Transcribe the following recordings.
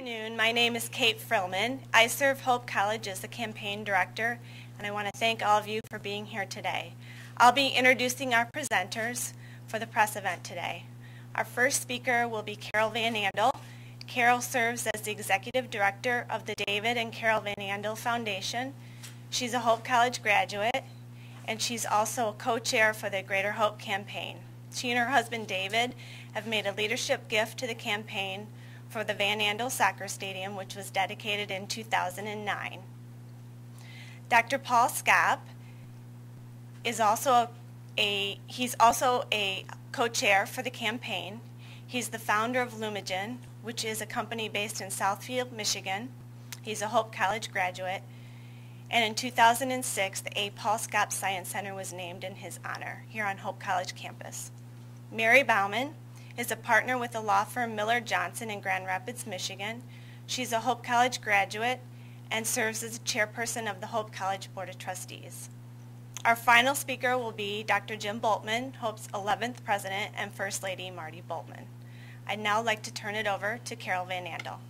afternoon. My name is Kate Frillman. I serve Hope College as the campaign director, and I want to thank all of you for being here today. I'll be introducing our presenters for the press event today. Our first speaker will be Carol Van Andel. Carol serves as the executive director of the David and Carol Van Andel Foundation. She's a Hope College graduate, and she's also a co-chair for the Greater Hope campaign. She and her husband David have made a leadership gift to the campaign for the Van Andel Soccer Stadium, which was dedicated in 2009. Dr. Paul Schaap is also a co-chair for the campaign. He's the founder of Lumigen, which is a company based in Southfield, Michigan. He's a Hope College graduate. And in 2006, the A. Paul Schaap Science Center was named in his honor here on Hope College campus. Mary Bauman is a partner with the law firm Miller Johnson in Grand Rapids, Michigan. She's a Hope College graduate and serves as chairperson of the Hope College Board of Trustees. Our final speaker will be Dr. Jim Bultman, Hope's 11th president, and First Lady Martie Bultman. I'd now like to turn it over to Carol Van Andel.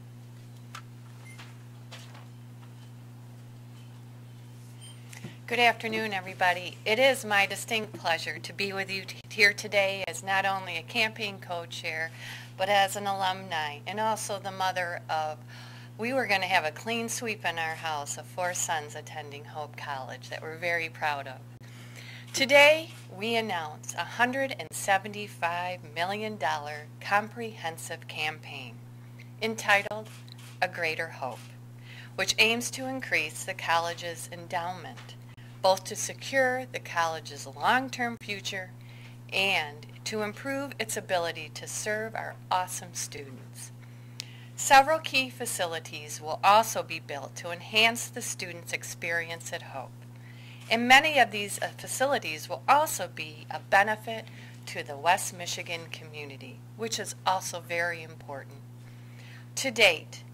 Good afternoon, everybody. It is my distinct pleasure to be with you here today as not only a campaign co-chair, but as an alumni and also the mother of, we were going to have a clean sweep in our house of 4 sons attending Hope College that we're very proud of. Today, we announce a $175 million comprehensive campaign entitled A Greater Hope, which aims to increase the college's endowment, both to secure the college's long-term future and to improve its ability to serve our awesome students. Several key facilities will also be built to enhance the students' experience at Hope. And many of these facilities will also be a benefit to the West Michigan community, which is also very important. To date,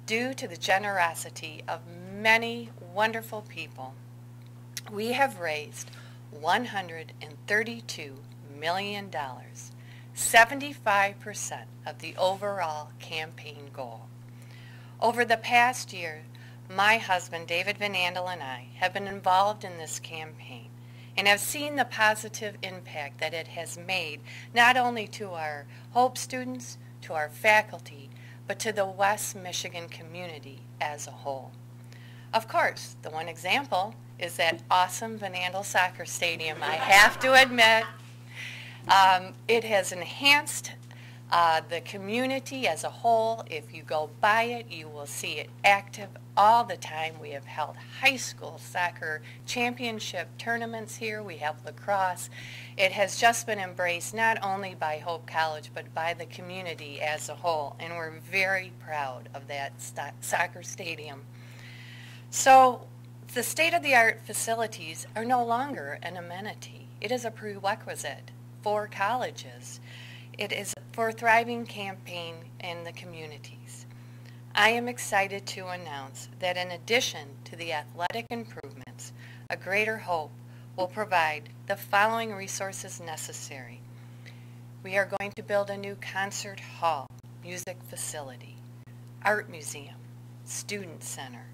due to the generosity of many wonderful people, we have raised $132 million, 75% of the overall campaign goal. Over the past year, my husband, David Van Andel, and I have been involved in this campaign and have seen the positive impact that it has made not only to our Hope students, to our faculty, but to the West Michigan community as a whole. Of course, the one example is that awesome Van Andel Soccer Stadium, I have to admit. It has enhanced the community as a whole. If you go by it, you will see it active all the time. We have held high school soccer championship tournaments here. We have lacrosse. It has just been embraced not only by Hope College, but by the community as a whole. And we're very proud of that soccer stadium. So the state-of-the-art facilities are no longer an amenity. It is a prerequisite for colleges. It is for a thriving campaign in the communities. I am excited to announce that in addition to the athletic improvements, A Greater Hope will provide the following resources necessary. We are going to build a new concert hall, music facility, art museum, student center,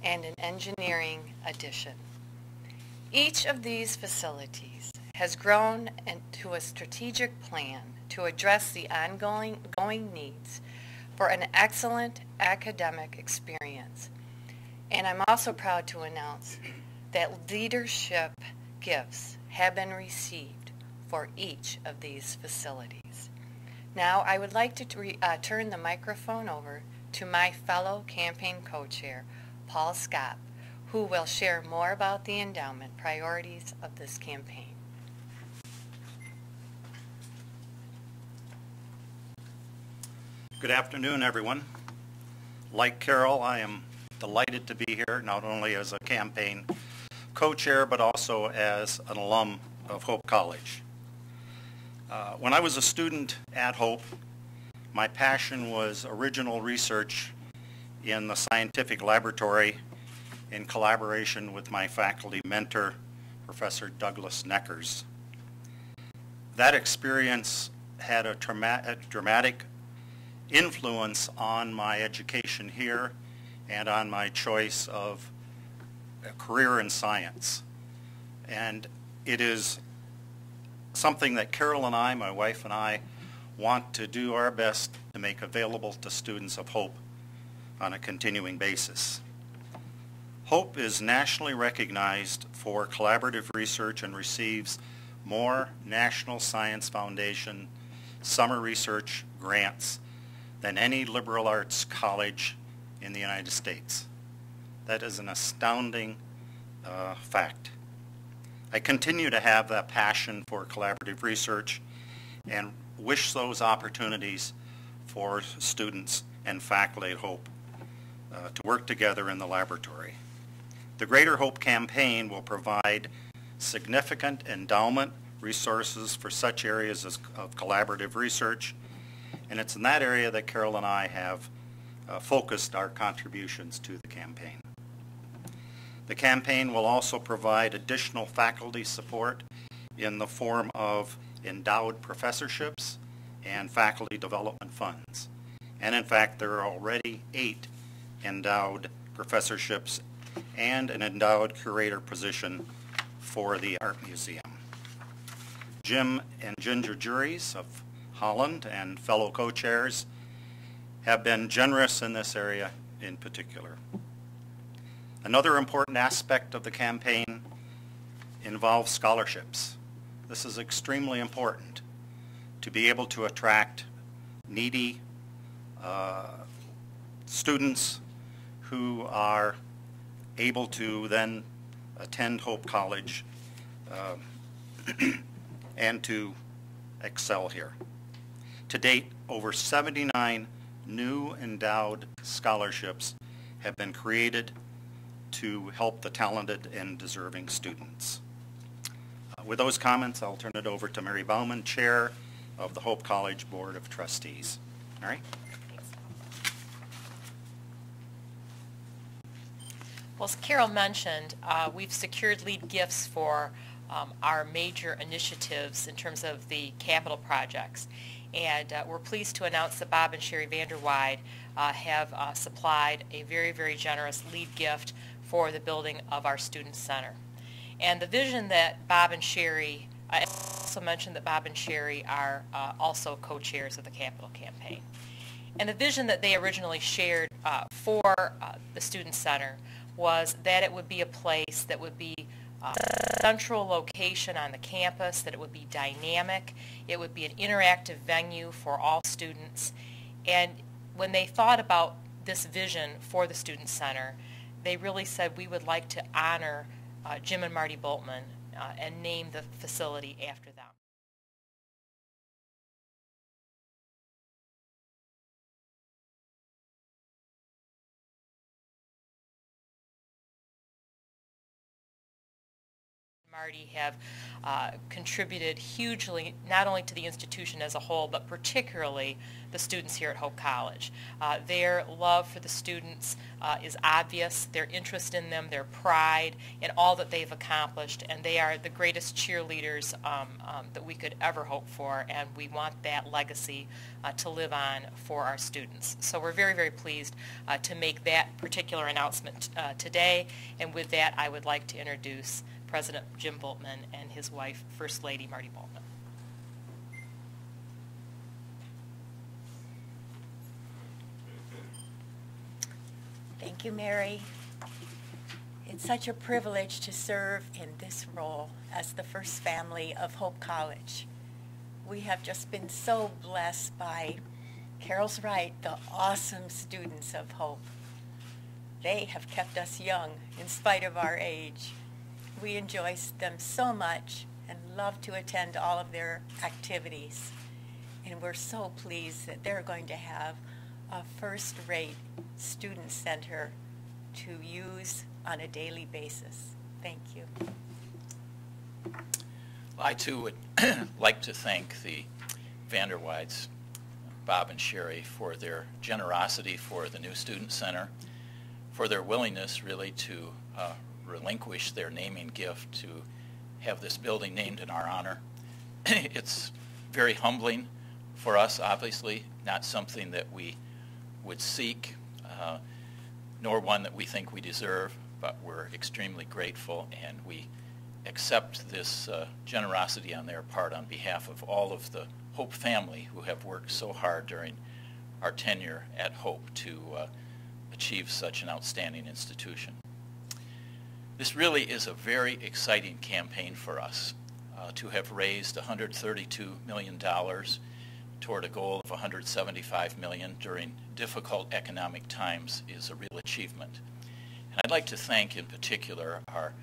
and an engineering addition. Each of these facilities has grown into a strategic plan to address the ongoing needs for an excellent academic experience. And I'm also proud to announce that leadership gifts have been received for each of these facilities. Now I would like to turn the microphone over to my fellow campaign co-chair, Paul Schaap, who will share more about the endowment priorities of this campaign. Good afternoon, everyone. Like Carol, I am delighted to be here, not only as a campaign co-chair, but also as an alum of Hope College. When I was a student at Hope, my passion was original research in the scientific laboratory in collaboration with my faculty mentor, Professor Douglas Neckers. That experience had a dramatic influence on my education here and on my choice of a career in science. And it is something that Carol and I, my wife and I, want to do our best to make available to students of Hope on a continuing basis. Hope is nationally recognized for collaborative research and receives more National Science Foundation summer research grants than any liberal arts college in the United States. That is an astounding fact. I continue to have that passion for collaborative research and wish those opportunities for students and faculty at Hope to work together in the laboratory. The Greater Hope campaign will provide significant endowment resources for such areas of collaborative research, and it's in that area that Carol and I have focused our contributions to the campaign. The campaign will also provide additional faculty support in the form of endowed professorships and faculty development funds. And in fact, there are already 8 endowed professorships and an endowed curator position for the Art Museum. Jim and Ginger Juries of Holland and fellow co-chairs have been generous in this area in particular. Another important aspect of the campaign involves scholarships. This is extremely important to be able to attract needy students who are able to then attend Hope College and to excel here. To date, over 79 new endowed scholarships have been created to help the talented and deserving students. With those comments, I'll turn it over to Martie Bultman, Chair of the Hope College Board of Trustees. All right. Well, as Carol mentioned, we've secured lead gifts for our major initiatives in terms of the capital projects. And we're pleased to announce that Bob and Sherry Vanderweide have supplied a very, very generous lead gift for the building of our Student Center. And the vision that Bob and Sherry, I also mentioned that Bob and Sherry are also co-chairs of the capital campaign. And the vision that they originally shared for the Student Center was that it would be a place that would be a central location on the campus, that it would be dynamic, it would be an interactive venue for all students. And when they thought about this vision for the Student Center, they really said we would like to honor Jim and Martie Bultman and name the facility after them. Martie have contributed hugely, not only to the institution as a whole, but particularly the students here at Hope College. Their love for the students is obvious, their interest in them, their pride in all that they've accomplished, and they are the greatest cheerleaders that we could ever hope for, and we want that legacy to live on for our students. So we're very, very pleased to make that particular announcement today, and with that I would like to introduce President Jim Bultman and his wife, First Lady Martie Bultman. Thank you, Mary. It's such a privilege to serve in this role as the first family of Hope College. We have just been so blessed by, Carol's right, the awesome students of Hope. They have kept us young in spite of our age. We enjoy them so much and love to attend all of their activities. And we're so pleased that they're going to have a first-rate student center to use on a daily basis. Thank you. I too would like to thank the Vanderweides, Bob and Sherry, for their generosity for the new student center, for their willingness really to relinquish their naming gift to have this building named in our honor. It's very humbling, for us, obviously, not something that we would seek, nor one that we think we deserve, but we're extremely grateful, and we accept this generosity on their part on behalf of all of the Hope family who have worked so hard during our tenure at Hope to achieve such an outstanding institution. This really is a very exciting campaign for us. To have raised $132 million toward a goal of $175 million during difficult economic times is a real achievement. And I'd like to thank in particular our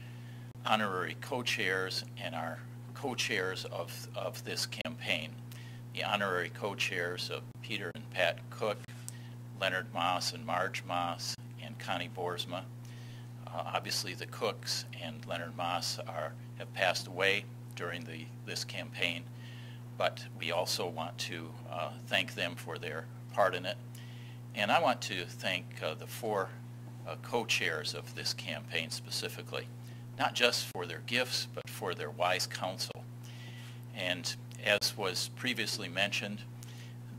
honorary co-chairs and our co-chairs of this campaign. The honorary co-chairs of Peter and Pat Cook, Leonard Moss and Marge Moss, and Connie Boersma. Obviously the Cooks and Leonard Moss have passed away during this campaign, but we also want to thank them for their part in it. And I want to thank the four co-chairs of this campaign specifically, not just for their gifts, but for their wise counsel. And as was previously mentioned,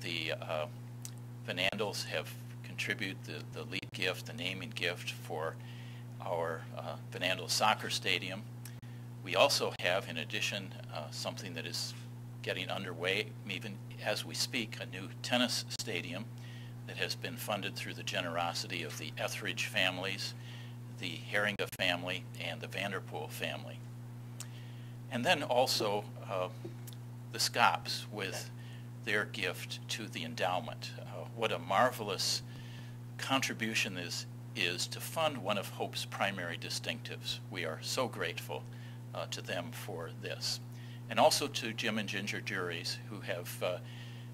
the Van Andels have contributed the lead gift, the naming gift for our Van Andel Soccer Stadium. We also have, in addition, something that is getting underway, even as we speak, a new tennis stadium that has been funded through the generosity of the Etheridge families, the Herringa family, and the Vanderpool family. And then also the Scopps with their gift to the endowment. What a marvelous contribution is to fund one of Hope's primary distinctives. We are so grateful to them for this. And also to Jim and Ginger Juries, who have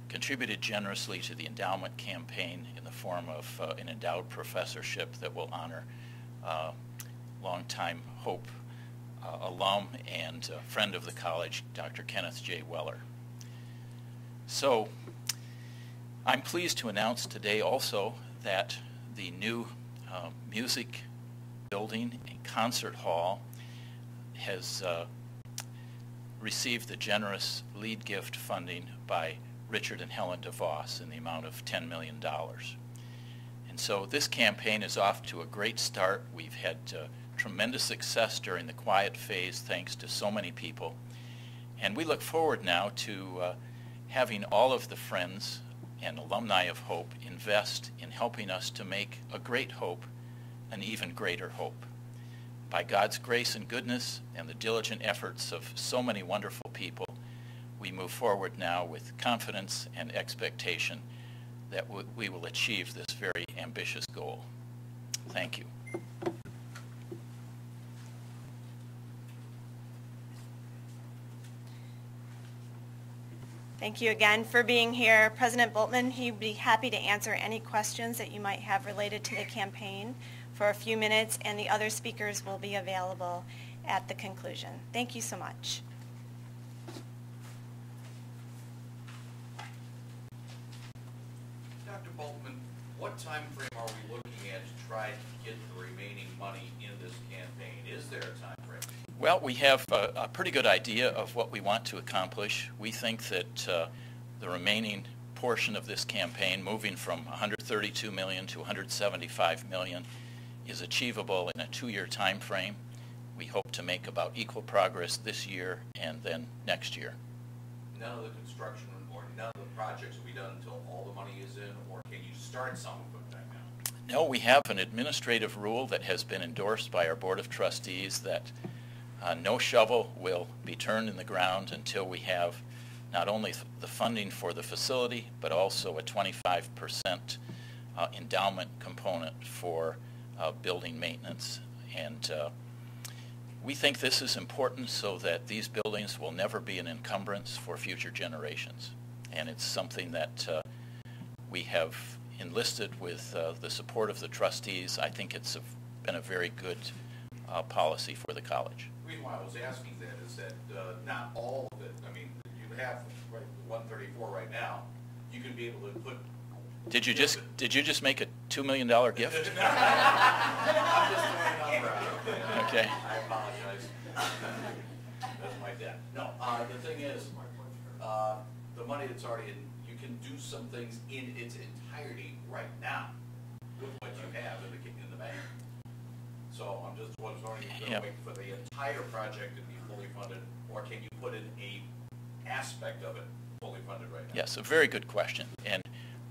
contributed generously to the endowment campaign in the form of an endowed professorship that will honor longtime Hope alum and friend of the college, Dr. Kenneth J. Weller. So I'm pleased to announce today also that the new music building and concert hall has received the generous lead gift funding by Richard and Helen DeVos in the amount of $10 million. And so this campaign is off to a great start. We've had tremendous success during the quiet phase thanks to so many people. And we look forward now to having all of the friends and alumni of Hope invest in helping us to make a great Hope an even greater Hope. By God's grace and goodness and the diligent efforts of so many wonderful people, we move forward now with confidence and expectation that we will achieve this very ambitious goal. Thank you. Thank you again for being here. President Bultman, he'd be happy to answer any questions that you might have related to the campaign for a few minutes, and the other speakers will be available at the conclusion. Thank you so much. Dr. Bultman, what time frame are we looking at to try to get the remaining money in this campaign? Is there a time frame? Well, we have a pretty good idea of what we want to accomplish. We think that the remaining portion of this campaign, moving from $132 million to $175 million, is achievable in a 2-year time frame. We hope to make about equal progress this year and then next year. None of the construction or none of the projects will be done until all the money is in, or can you start some of them right now? No, we have an administrative rule that has been endorsed by our Board of Trustees that no shovel will be turned in the ground until we have not only the funding for the facility, but also a 25% endowment component for building maintenance. And we think this is important so that these buildings will never be an encumbrance for future generations. And it's something that we have enlisted with the support of the trustees. I think it's been a very good policy for the college. The reason why I was asking that is that not all of it, I mean, you have 134 right now, you can be able to put. Did you just make a $2 million gift? I'm just throwing a number out. Okay. I apologize. That's my dad. No, the thing is, the the money that's already in, you can do some things in its entirety right now with what you have in the bank. So I'm just wondering, if you're going to wait for the entire project to be fully funded, or can you put in a aspect of it fully funded right now? Yes, a very good question. And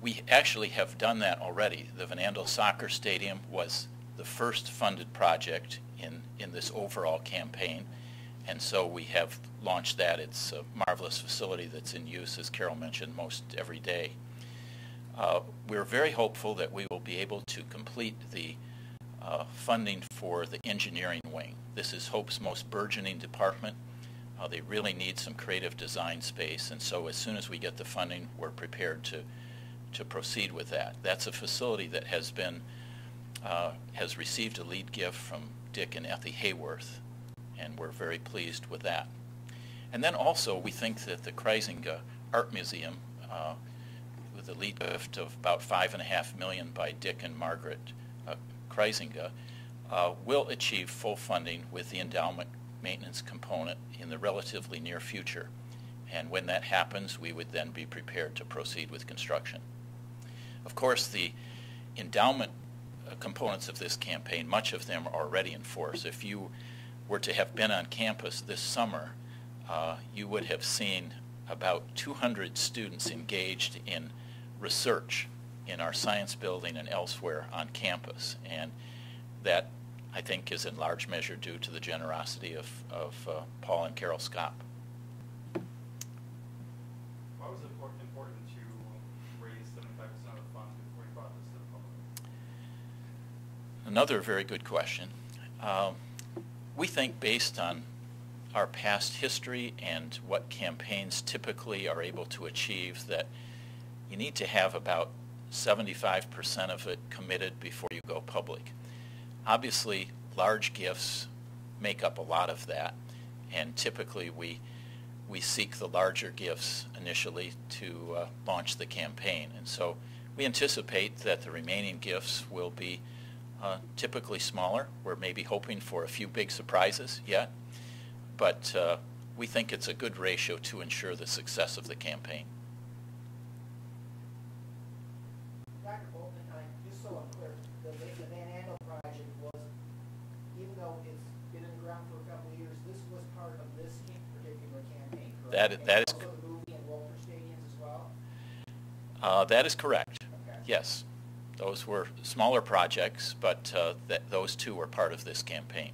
we actually have done that already. The Van Andel Soccer Stadium was the first funded project in this overall campaign. And so we have launched that. It's a marvelous facility that's in use, as Carol mentioned, most every day. We're very hopeful that we will be able to complete the funding for the engineering wing. This is Hope's most burgeoning department. They really need some creative design space, and so as soon as we get the funding, we're prepared to proceed with that. That's a facility that has received a lead gift from Dick and Ethy Hayworth, and we're very pleased with that. And then also, we think that the Kruizenga Art Museum, with a lead gift of about $5.5 million by Dick and Margaret Kruizenga, will achieve full funding with the endowment maintenance component in the relatively near future. And when that happens, we would then be prepared to proceed with construction. Of course, the endowment components of this campaign, much of them are already in force. If you were to have been on campus this summer, you would have seen about 200 students engaged in research in our science building and elsewhere on campus. And that, I think, is in large measure due to the generosity of Paul and Carol Scott. Why was it important to raise 75% of the funds before you brought this to the public? Another very good question. We think based on our past history and what campaigns typically are able to achieve that you need to have about 75% of it committed before you go public. Obviously, large gifts make up a lot of that, and typically we seek the larger gifts initially to launch the campaign. And so we anticipate that the remaining gifts will be typically smaller. We're maybe hoping for a few big surprises yet, but we think it's a good ratio to ensure the success of the campaign. Dr. Bultman, just so I'm clear, the Van Andel project was, even though it's been in the ground for a couple of years, this was part of this particular campaign, correct? That is also the movie and Walter stadiums as well? that is correct. Okay. Yes. Those were smaller projects, but those two were part of this campaign.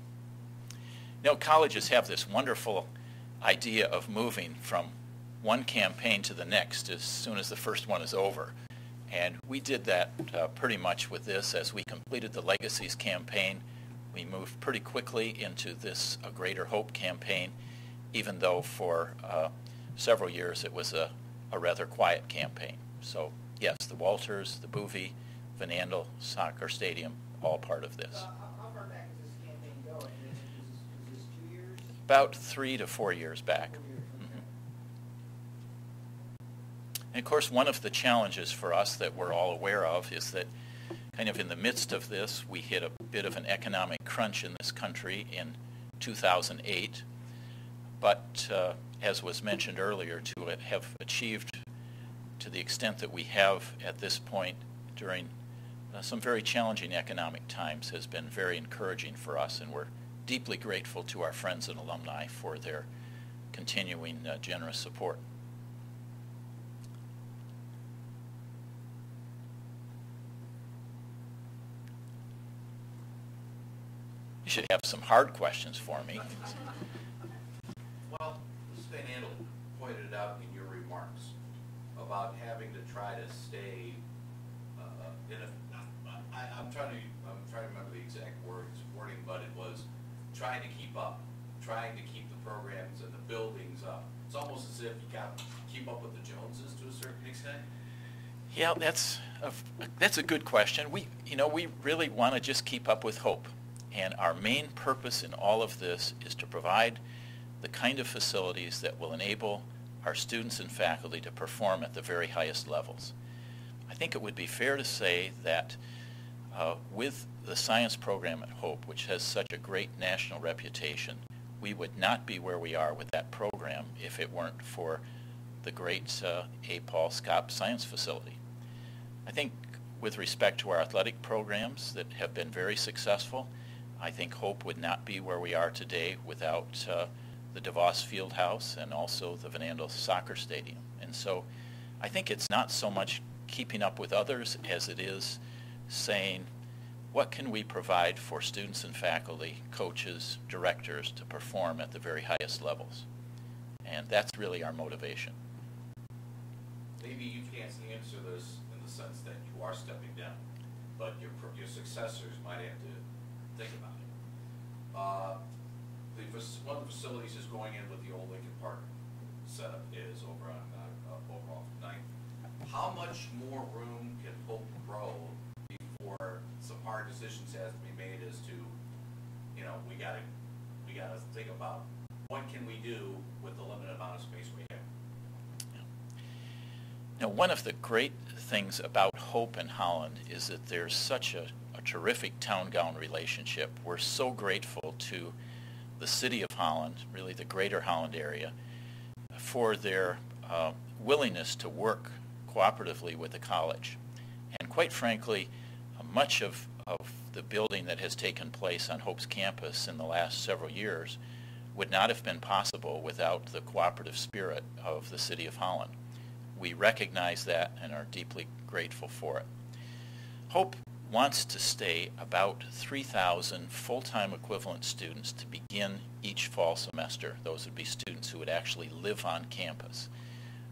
You know, colleges have this wonderful idea of moving from one campaign to the next as soon as the first one is over. And we did that pretty much with this. As we completed the Legacies campaign, we moved pretty quickly into this A Greater Hope campaign, even though for several years it was a rather quiet campaign. So yes, the Walters, the Boovie, Van Andel Soccer Stadium, all part of this. How far back is this campaign going? Is this 2 years? About 3 to 4 years back. 4 years, okay. And of course, one of the challenges for us that we're all aware of is that kind of in the midst of this, we hit a bit of an economic crunch in this country in 2008. But as was mentioned earlier, to have achieved to the extent that we have at this point during some very challenging economic times has been very encouraging for us, and we're deeply grateful to our friends and alumni for their continuing generous support. You should have some hard questions for me. Well, Mrs. Van Andel pointed out in your remarks about having to try to stay in a. I'm trying to remember the exact wording, but it was trying to keep up, trying to keep the programs and the buildings up. It's almost as if you got to keep up with the Joneses to a certain extent. Yeah, that's a good question. We really want to just keep up with Hope. And our main purpose in all of this is to provide the kind of facilities that will enable our students and faculty to perform at the very highest levels. I think it would be fair to say that with the science program at Hope, which has such a great national reputation, we would not be where we are with that program if it weren't for the great A. Paul Scott Science Facility. I think with respect to our athletic programs that have been very successful, I think Hope would not be where we are today without the DeVos Field House and also the Van Andel Soccer Stadium. And so I think it's not so much keeping up with others as it is saying, what can we provide for students and faculty, coaches, directors to perform at the very highest levels? And that's really our motivation. Maybe you can't answer this in the sense that you are stepping down, but your successors might have to think about it. One of the facilities is going in with the old Lincoln Park setup is over on off 9th. How much more room can Hope grow before some hard decisions have to be made as to, you know, we gotta think about what can we do with the limited amount of space we have. Now, one of the great things about Hope in Holland is that there's such a terrific town-gown relationship. We're so grateful to the City of Holland, really the greater Holland area, for their willingness to work cooperatively with the college. And quite frankly, much of the building that has taken place on Hope's campus in the last several years would not have been possible without the cooperative spirit of the City of Holland. We recognize that and are deeply grateful for it. Hope wants to stay about 3,000 full-time equivalent students to begin each fall semester. Those would be students who would actually live on campus.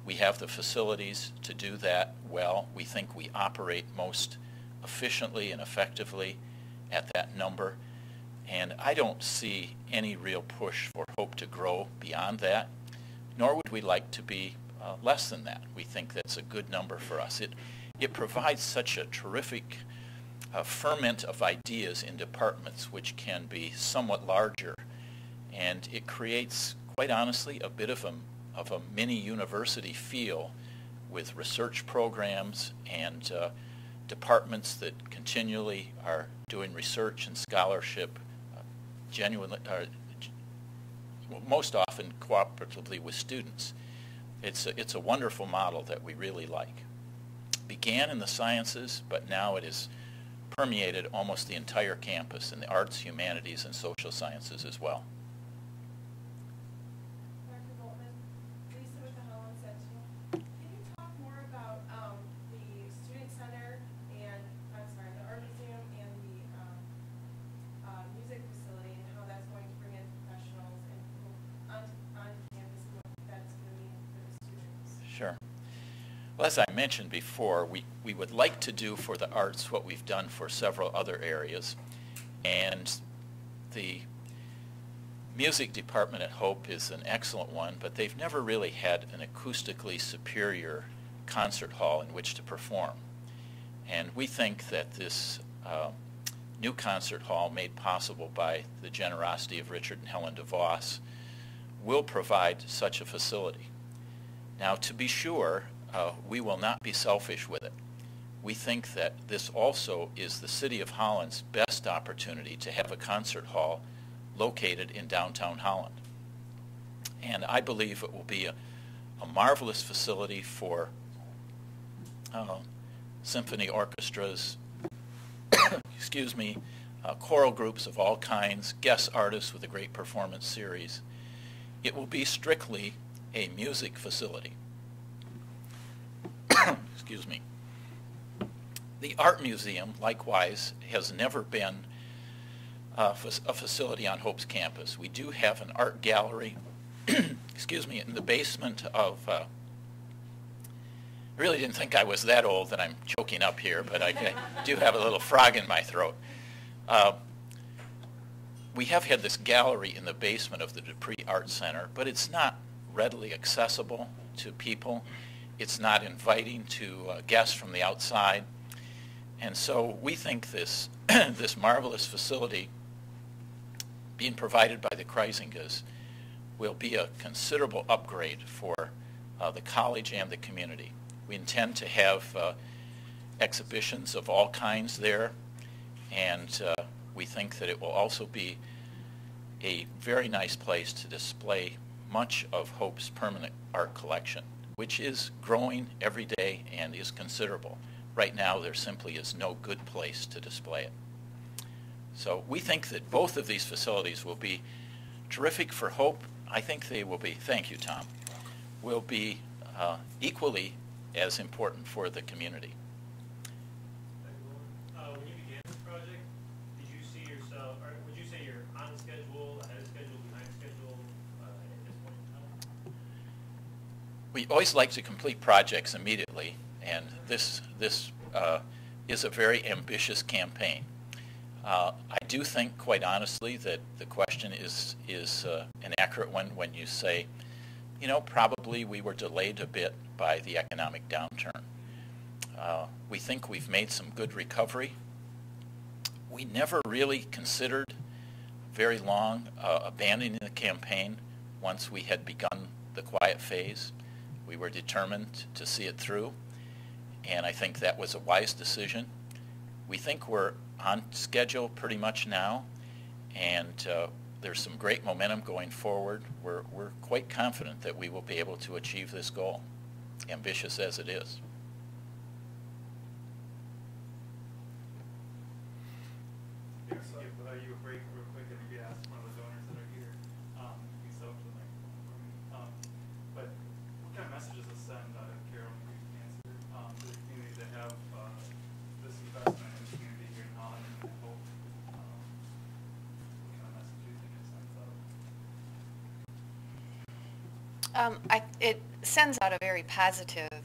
We have the facilities to do that well. We think we operate most efficiently and effectively at that number. And I don't see any real push for Hope to grow beyond that, nor would we like to be less than that. We think that's a good number for us. It provides such a terrific ferment of ideas in departments which can be somewhat larger, and it creates, quite honestly, a bit of a mini university feel with research programs and departments that continually are doing research and scholarship, genuinely, most often cooperatively with students. It's a wonderful model that we really like. Began in the sciences, but now it is permeated almost the entire campus in the arts, humanities, and social sciences as well. Dr. Bultman, Lisa with the Holland Sentinel. Can you talk more about the Student Center and, the Art Museum and the music facility and how that's going to bring in professionals and people on campus and what that's going to mean for the students? Sure. Well, as I mentioned before, we would like to do for the arts what we've done for several other areas. And the music department at Hope is an excellent one, but they've never really had an acoustically superior concert hall in which to perform. And we think that this new concert hall, made possible by the generosity of Richard and Helen DeVos, will provide such a facility. Now, to be sure, we will not be selfish with it. We think that this also is the City of Holland's best opportunity to have a concert hall located in downtown Holland. And I believe it will be a marvelous facility for symphony orchestras, excuse me, choral groups of all kinds, guest artists with a great performance series. It will be strictly a music facility. Excuse me. The Art Museum, likewise, has never been a facility on Hope's campus. We do have an art gallery, excuse me, in the basement of, I really didn't think I was that old that I'm choking up here, but I do have a little frog in my throat. We have had this gallery in the basement of the Dupree Art Center, but it's not readily accessible to people. It's not inviting to guests from the outside. And so we think this, this marvelous facility being provided by the Kruizengas will be a considerable upgrade for the college and the community. We intend to have exhibitions of all kinds there, and we think that it will also be a very nice place to display much of Hope's permanent art collection. which is growing every day and is considerable. Right now, there simply is no good place to display it. So we think that both of these facilities will be terrific for Hope. I think they will be, thank you, Tom, will be equally as important for the community. When you began this project, did you see yourself, or would you say you're on schedule, ahead of schedule, behind schedule at this point in time? We always like to complete projects immediately, and this is a very ambitious campaign. I do think, quite honestly, that the question is an accurate one when you say, you know, probably we were delayed a bit by the economic downturn. We think we've made some good recovery. We never really considered very long abandoning the campaign once we had begun the quiet phase. We were determined to see it through, and I think that was a wise decision. We think we're on schedule pretty much now, and there's some great momentum going forward. We're quite confident that we will be able to achieve this goal, ambitious as it is. Give you a break real quick and maybe ask one of the donors that are here. You can step up to the microphone for me. But what kind of message does this send, Carol, you can answer, to the community to have this investment in the community here in Holland and Hope? What kind of message do you think it sends out? It sends out a very positive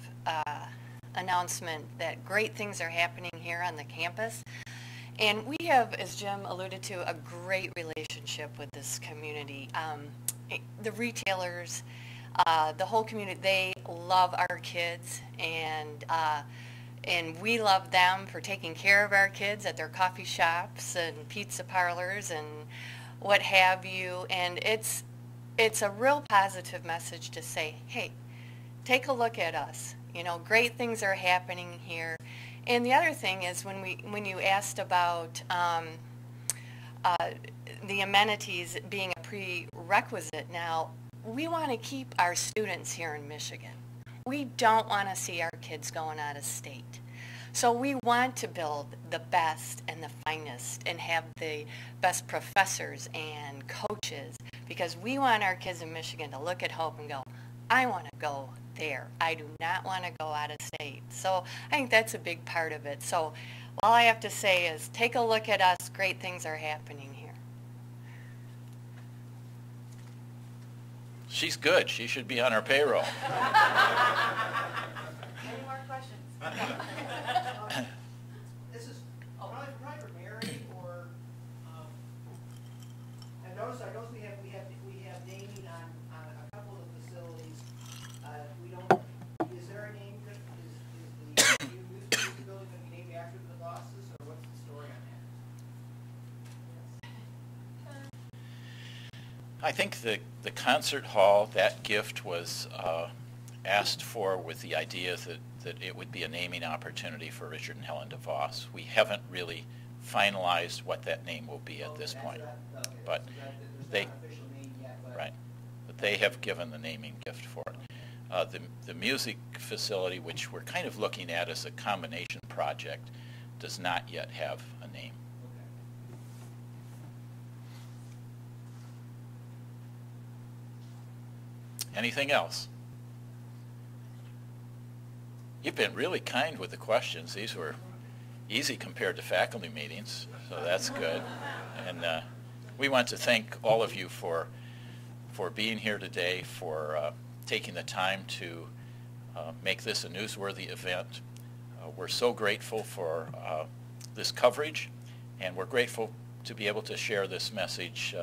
announcement that great things are happening here on the campus. And we have, as Jim alluded to, a great relationship with this community. The retailers, the whole community, they love our kids, and we love them for taking care of our kids at their coffee shops and pizza parlors and what have you. And it's a real positive message to say, hey, take a look at us. You know, great things are happening here. And the other thing is when you asked about the amenities being a prerequisite now, we want to keep our students here in Michigan. We don't want to see our kids going out of state. So we want to build the best and the finest and have the best professors and coaches, because we want our kids in Michigan to look at Hope and go, I want to go there. I do not want to go out of state. So I think that's a big part of it. So all I have to say is take a look at us. Great things are happening here. She's good. She should be on our payroll. Any more questions? This is probably for Mary, or I noticed we have naming on a couple of the facilities. We don't. Is there a name? Is the music building going to be named after the bosses, or what's the story on that? I think the concert hall, that gift was asked for with the idea that it would be a naming opportunity for Richard and Helen DeVos. We haven't really finalized what that name will be at this point. Okay. But so they, there's not an official name yet, but right, but they have given the naming gift for it. The music facility, which we're kind of looking at as a combination project, does not yet have a name. Anything else? You've been really kind with the questions. These were easy compared to faculty meetings, so that's good. And we want to thank all of you for being here today, for taking the time to make this a newsworthy event. We're so grateful for this coverage, and we're grateful to be able to share this message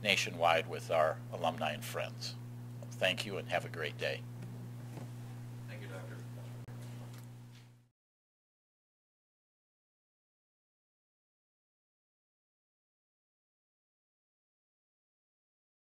nationwide with our alumni and friends. Thank you and have a great day.